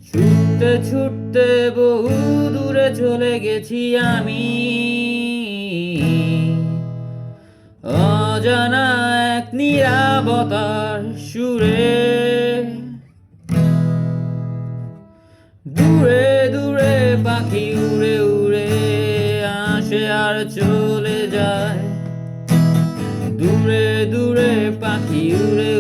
ছুটতে ছুটতে বহু দূরে চলে গেছি আমি, অজানা এক নীরবতার সুরে। দূরে দূরে পাখি উড়ে উড়ে আসে আর চলে যায়, দূরে দূরে পাখি উড়ে